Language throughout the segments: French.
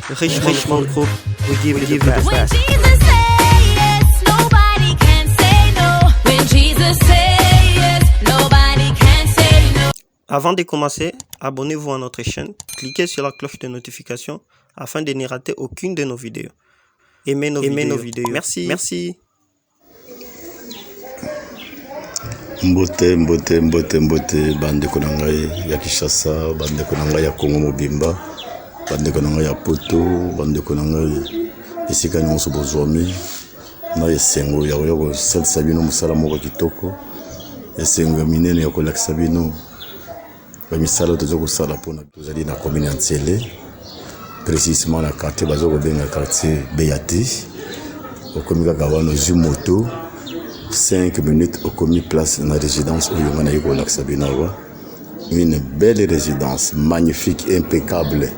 Richement Group, we give you the best. When Jesus say yes, nobody can say no. When Jesus say yes, nobody can say no. Avant de commencer, abonnez-vous à notre chaîne, cliquez sur la cloche de notification afin de ne rater aucune de nos vidéos. Aimez nos vidéos. Merci. Mbote bandeko na ngai ya Kinshasa, bandeko na ngai ya Kongo mobimba, bandeko na ngai ya Poto, bandeko na ngai esika nyonso bozwami na esengo ya kosalisa bino mosala moko kitoko, esengo ya minene ya kolakisa bino bamisala tozo kosala mpona tozali na commune ya Ntsele, précisément na quartier bazo kobenga quartier Béati, okomi kaka wana ozwi moto 5 minutes au commis place dans la résidence où il y a une belle résidence, magnifique, impeccable,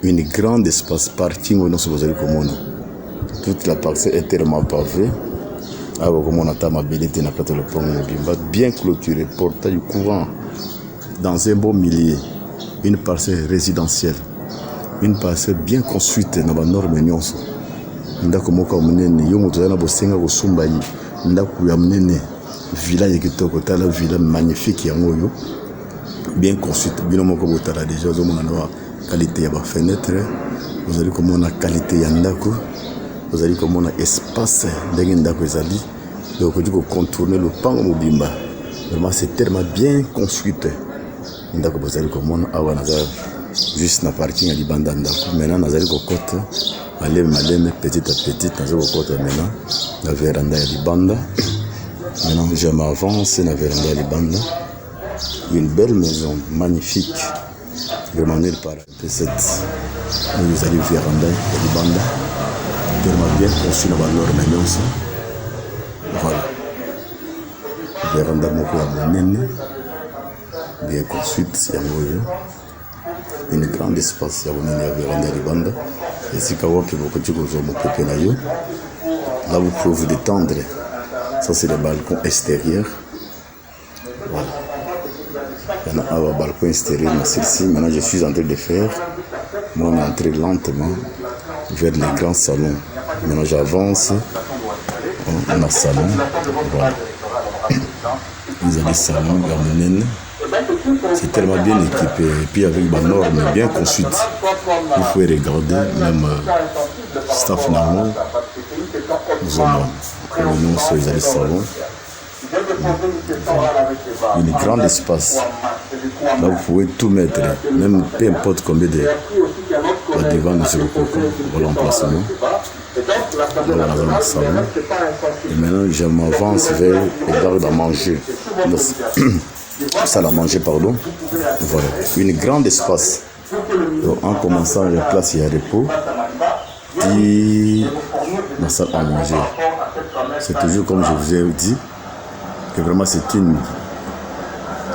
une grande espace parking où nous sommes communs. Toute la parcelle est tellement pavée. Bien clôturée, portail courant, dans un beau milieu, une parcelle résidentielle, une parcelle bien construite dans la norme nyonso. Ndako moko munene yo moto na bosenga ko sumbayi ndako ya munene villa ya kitoko tala villa magnifique ya ngoyo bien construite bino moko botala déjà zo mona na qualité ya ba fenêtre, vous allez comme na qualité ya ndako, vous allez comme na espace ndenge ndako ezali donc du coup contourner le pango mobimba, vraiment c'est tellement bien construite ndako vous allez comme na awa na juste na parking ya libanda ndako maintenant nazali ko côté malem petit à petit dans le côté maintenant la véranda ya libanda. Maintenant je m'avance na véranda ya libanda, une belle maison magnifique vraiment nulle part. Cette vous allez véranda ya libanda tellement bien conçu na valeur maintenant ça, voilà véranda moko ya monene bien construite ya ngoyo, une grande espace ya monene ya véranda ya libanda. Et si vous avez là vous pouvez vous détendre. Ça c'est le balcon extérieur. Voilà. Il y a un balcon extérieur dans celle-ci. Maintenant je suis en train de faire mon entrée lentement vers les grands salons. Maintenant j'avance. On a salon. Voilà. Vous avez salon, garde. C'est tellement bien équipé et puis avec des normes bien construites. Vous pouvez regarder même staff normal. Nous avons sur les salons. Un grand espace. Là vous pouvez tout mettre, même peu importe combien de devant nous sur le coco. Voilà l'emplacement. Voilà dans le salon. Et maintenant je m'avance vers les gardes à manger. Salle à manger, pardon. Voilà, une grande espace. Donc, en commençant, la place il y a repos. Puis la salle à manger. C'est toujours comme je vous ai dit que vraiment c'est une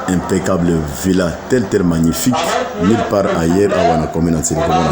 impeccable villa, telle magnifique, nulle part ailleurs à Wana commune en Sénégal.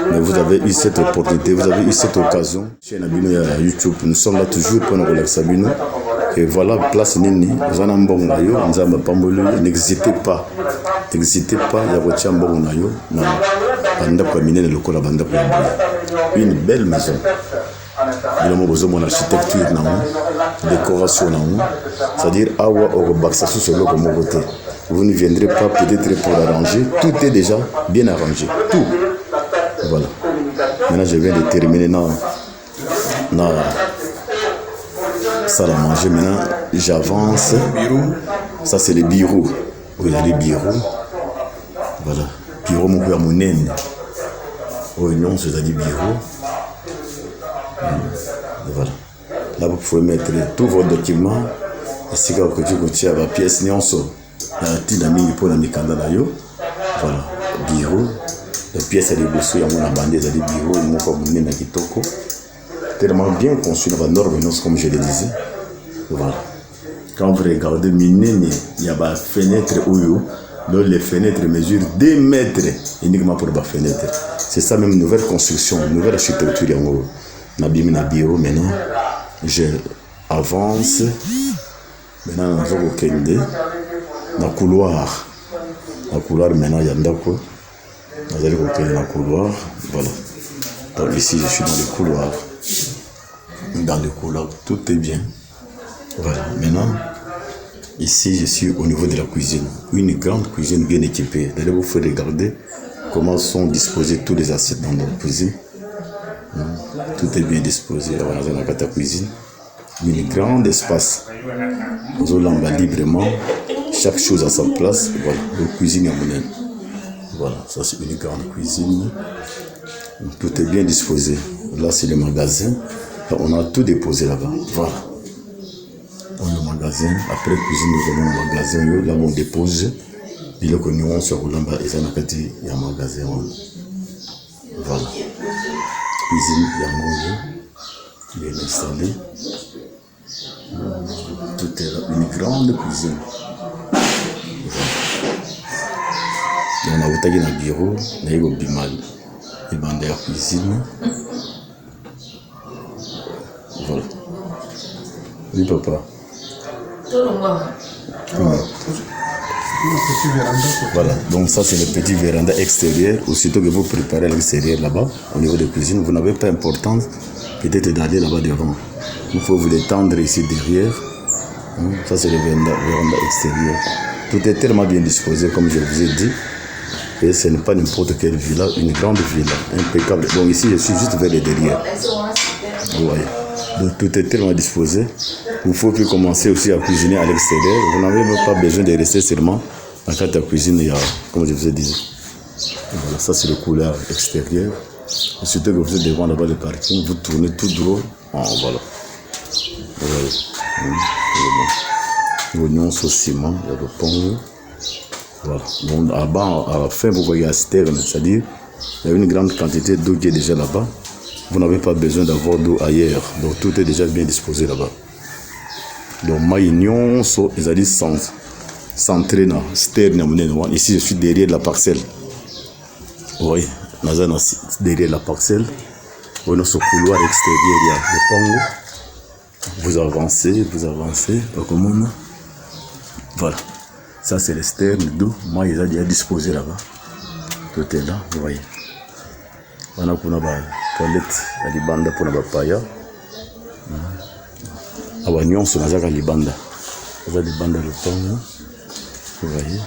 Mais vous avez eu cette opportunité, vous avez eu cette occasion. Chez Nabino à YouTube, nous sommes là toujours pour nous relaxer. Et voilà, place Nini, n'hésitez pas, il y a une belle maison. Il y a une architecture, décoration, c'est-à-dire vous ne viendrez pas peut-être pour arranger, tout est déjà bien arrangé, tout. Voilà. Maintenant je viens de terminer dans salle à manger. Maintenant j'avance. Ça c'est le bureau. Oui, il y a les bureaux. Voilà. Bureau mon père monène. Oui, non, c'est des bureaux. Voilà. Là vous pouvez mettre tous vos documents. Et si vous avez la pièce, non, voilà. Bureau. La pièce elle est bossée, il y a bandé, il y a des bureaux, il y a monène qui toko. Tellement bien conçu dans la norme, comme je le disais. Voilà. Quand vous regardez, il y a des fenêtres où les fenêtres mesurent 2 mètres uniquement pour les fenêtres. C'est ça même, nouvelle construction, nouvelle architecture. On a bien mis un bureau maintenant. Je avance. Maintenant, on a un couloir. Dans le couloir, maintenant, il y a un d'accord. Vous allez côté dans le couloir. Voilà. Donc ici, je suis dans le couloir. Dans le couloir, tout est bien. Voilà. Maintenant, ici, je suis au niveau de la cuisine. Une grande cuisine bien équipée. D'ailleurs, vous pouvez regarder comment sont disposés tous les assiettes dans la cuisine. Tout est bien disposé dans la cuisine. Un grand espace. Vous allez librement. Chaque chose à sa place. Voilà. La cuisine à monnaie. Voilà. Ça, c'est une grande cuisine. Tout est bien disposé. Là, c'est le magasin. Là, on a tout déposé là-bas. Voilà. Le magasin. Après cuisine, nous allons au magasin. Là, on dépose. Et là, on se roule en bas. Et ça, il y a un magasin. Voilà. Cuisine, il y a un manger. Bien installé. Tout est là. Une grande cuisine. Voilà. On a otage dans le bureau. On a eu le bimal. Et dans la cuisine. Voilà. Oui, papa. Voilà, donc ça c'est le petit véranda extérieur. Aussitôt que vous préparez à l'extérieur là-bas, au niveau de la cuisine, vous n'avez pas importance peut-être d'aller là-bas devant. Il faut vous l'étendre ici derrière. Ça c'est le véranda extérieur. Tout est tellement bien disposé comme je vous ai dit. Et ce n'est pas n'importe quelle villa, une grande villa, impeccable. Donc ici je suis juste vers le derrière. Vous voyez. Donc tout est tellement disposé. Il ne faut plus commencer aussi à cuisiner à l'extérieur. Vous n'avez même pas besoin de rester seulement dans la cuisine, il y a, comme je vous ai dit. Voilà, ça c'est le couloir extérieur. Et surtout que vous êtes devant là-bas le parking, vous tournez tout droit. Voilà. Vous voyez. L'oignon au ciment, il y a le pont. Voilà. Donc à la fin, vous voyez la citerne, c'est-à-dire il y a une grande quantité d'eau qui est déjà là-bas. Vous n'avez pas besoin d'avoir d'eau ailleurs. Donc tout est déjà bien disposé là-bas. Donc maïnion, ils centré dans citerne. Ici, je suis derrière la parcelle. Oui, derrière la parcelle. Dans ce couloir extérieur, il y a le pango. Vous avancez. Voilà. Ça, c'est le sterne d'eau. Moi, ils ont déjà disposé là-bas. Tout est là, vous voyez. On a pour la toilette, la libanda pour la paya. Awa nyonso nazaka libanda. Aza libanda le pango. Vous voyez.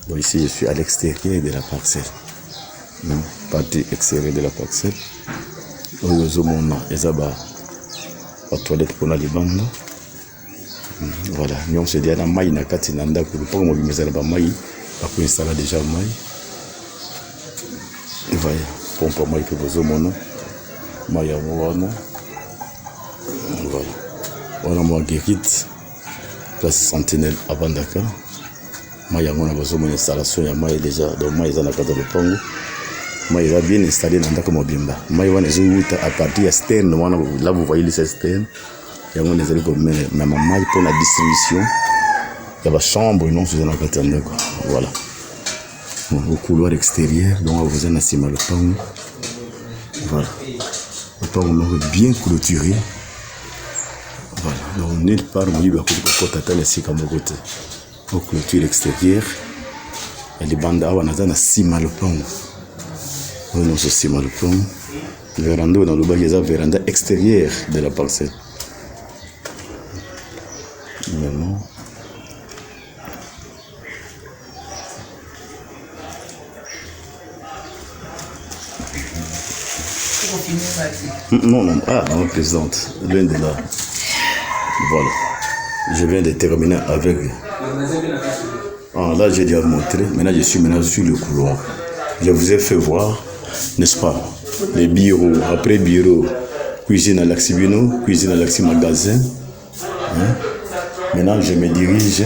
Bon, ici, je suis à l'extérieur de la parcelle. Partie extérieure de la parcelle. La toilette pour la libanda. Voilà, nous sommes déjà dans le maï, nous avons installé déjà le maï. Vous voyez, pompe à maï pour vous mono. Maï à voilà. Voilà, moi, guérite. Place sentinelle à Bandaka. Maï à mon installation, il y a maï déjà. Donc, maï est dans le pango. Maï va bien installé dans le mobimba. Maï va à partir de sterne. Là, vous voyez les sterne. Il y a des pour la distribution. Il y a la chambre, non, c'est dans la cathédrale. Voilà. Au couloir extérieur, donc vous avez un le pango. Voilà. Le pango est bien clôturé. Voilà. Donc, nulle part, on dit que c'est comme côté. Au clôture extérieure, il y a des bandes à le pango. On a ce le pango. Le véranda dans le bas, il y a un véranda extérieur de la parcelle. Maintenant, non, présidente, loin de là. Voilà. Je viens de terminer avec. Là, j'ai déjà montré. Maintenant, je suis sur le couloir. Je vous ai fait voir, n'est-ce pas, les bureaux. Après bureau, cuisine à l'Axibino, cuisine à l'Axi magasin. Maintenant, je me dirige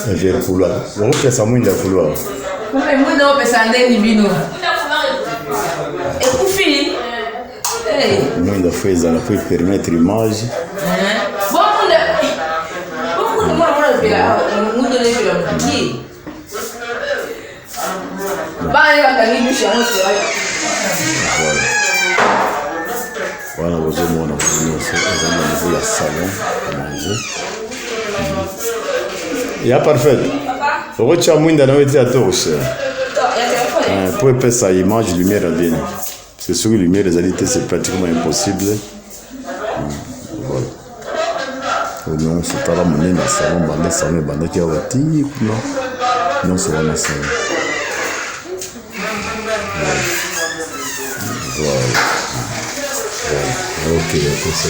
vers le couloir. On fait ça, moi, dans le couloir. Nous, il faut permettre l'image. Voilà, vous avez mon salon à manger. Il y a parfait. Vous avez un peu de temps. Pour faire sa image, lumière à bien. Parce que sur la lumière, les alités, c'est pratiquement impossible. Voilà. Non, c'est pas la monnaie, mais ça va bander, ça va bander qui a wati, non, c'est vraiment ça. Voilà. Ok, c'est comme ça.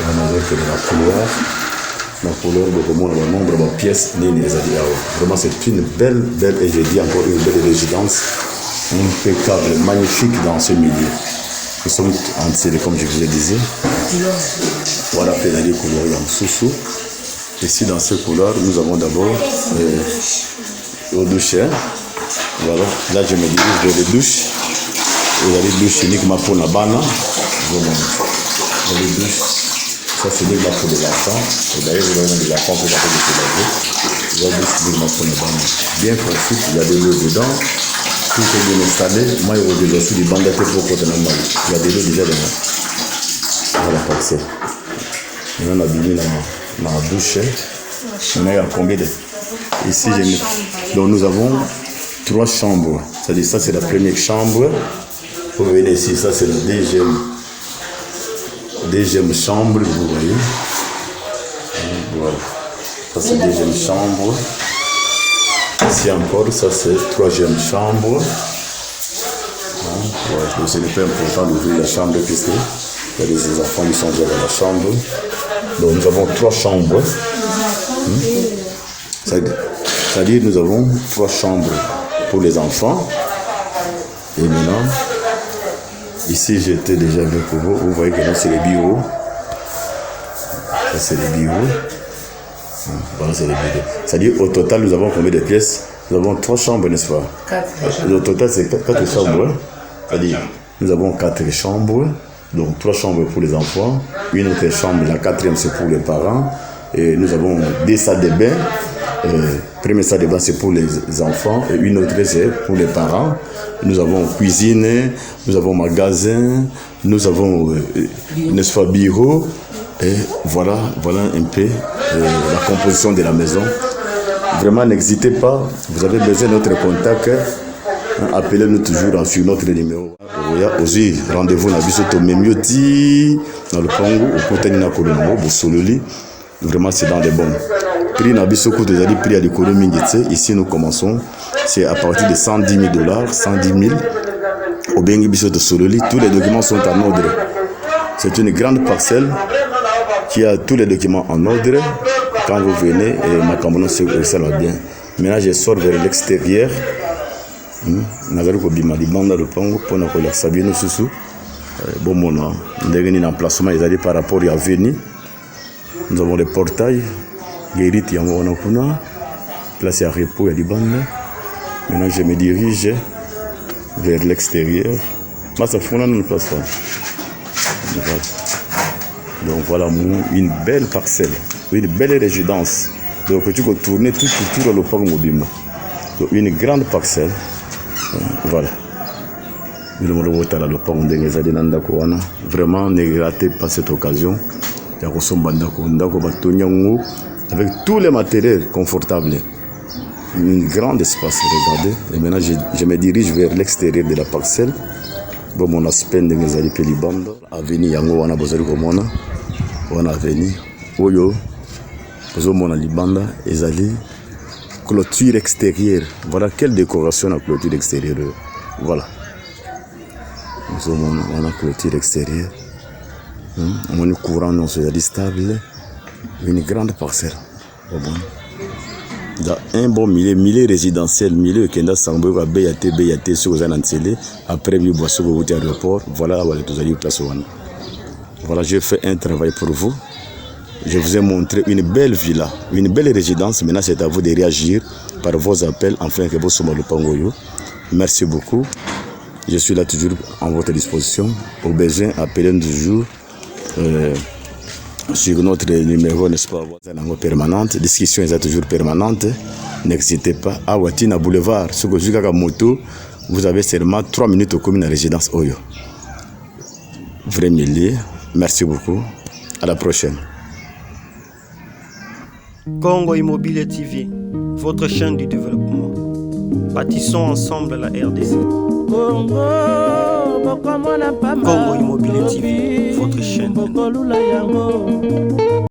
On a vu que la couleur de comment on a le nombre de pièces, vraiment, c'est une belle, et j'ai dit encore une belle résidence, impeccable, magnifique dans ce milieu. Nous sommes en série, comme je vous ai dit. Voilà, les couleurs en sous-sous. Ici, dans ces couleurs, nous avons d'abord les douches. Voilà, là, je me dirige vers les douches. Il y a les douches uniquement pour la banane. Les douches, ça c'est uniquement pour les enfants. Et d'ailleurs, vous avez des enfants pour la laver. Il y a des douches uniquement pour la banane. Bien conçu, il y a de l'eau dedans. Tout est bien installé. Moi, il y a des aussi des bandettes pour côté normal. Il y a de l'eau déjà dedans. Voilà, comme ça. On a mis dans la douche. On a combien de... Ici, donc nous avons 3 chambres. C'est-à-dire, ça c'est la première chambre. Vous venez ici, ça c'est la deuxième chambre, vous voyez. Voilà. Ça c'est la deuxième chambre. Ici encore, ça c'est la troisième chambre. Voilà. Donc ce n'est pas important d'ouvrir la chambre puisque les enfants ils sont déjà dans la chambre. Donc nous avons 3 chambres. C'est-à-dire nous avons 3 chambres pour les enfants. Et maintenant, ici j'étais déjà avec vous. Vous voyez que là c'est les bureaux. Ça c'est les bureaux. Voilà, c'est les bureaux. C'est-à-dire au total nous avons combien de pièces? Nous avons 3 chambres, n'est-ce pas? 4. Au total c'est 4 chambres. C'est-à-dire nous avons 4 chambres. Donc 3 chambres pour les enfants. Une autre chambre, la 4e c'est pour les parents. Et nous avons 2 salles de bain. Première salle de bain c'est pour les enfants et une autre c'est pour les parents. Nous avons cuisine, nous avons magasin, nous avons n'est-ce pas bureau et voilà un peu la composition de la maison. Vraiment n'hésitez pas, vous avez besoin de notre contact, appelez-nous toujours sur notre numéro. Aussi rendez-vous na biso to Memioti dans le Congo au côté na Kolombo Bosololi. Vraiment c'est dans les bons. Prix na biso ko des prix à l'économie ici nous commençons c'est à partir de $110,000 110,000 au bengi biso de Sololi. Tous les documents sont en ordre. C'est une grande parcelle qui a tous les documents en ordre. Quand vous venez ma campagne ça va bien. Maintenant je sors vers l'extérieur. Nazali ko bima libanda le pango pour na ko la sabino susu bon mona ndenge ni emplacement ils allaient par rapport à Avenue. Nous avons les portails guérite yango wana kuna place à repos ya libanda. Maintenant je me dirige vers l'extérieur. Là ça fona une place. Donc voilà une belle parcelle, une belle résidence. Donc tu peux tourner tout autour le pango bima. Donc une grande parcelle. Voilà. Vraiment, ne ratez pas cette occasion. Avec tous les matériels confortables. Un grand espace, regardez. Et maintenant, je me dirige vers l'extérieur de la parcelle. Bon, mon aspect de mes alliés Pélibanda. Avenue Yango, on a besoin de comment on a avenue. Oyo. Besoin de Libanda. Et alliés. Clôture extérieure. Voilà quelle décoration la clôture extérieure. Voilà. Nous avons la clôture extérieure. On est courant, non, c'est stable. Une grande parcelle. Dans un bon milieu résidentiel, milieu qui est dans Sambo, BAT, sur les Antilles. Après, il y a sur le aéroport. Voilà, tous les places. Voilà, j'ai fait un travail pour vous. Je vous ai montré une belle villa, une belle résidence. Maintenant, c'est à vous de réagir par vos appels afin que vous soyez le Pangoyo. Merci beaucoup. Je suis là toujours à votre disposition. Au besoin, appelez-nous toujours sur notre numéro, n'est-ce pas, permanente. Discussion est toujours permanente. N'hésitez pas. À Watina Boulevard, sur le moto, vous avez seulement 3 minutes au commune à résidence Oyo. Vrai millier. Merci beaucoup. À la prochaine. Congo Immobilier TV, votre chaîne du développement. Bâtissons ensemble la RDC. Congo Immobilier TV, votre chaîne.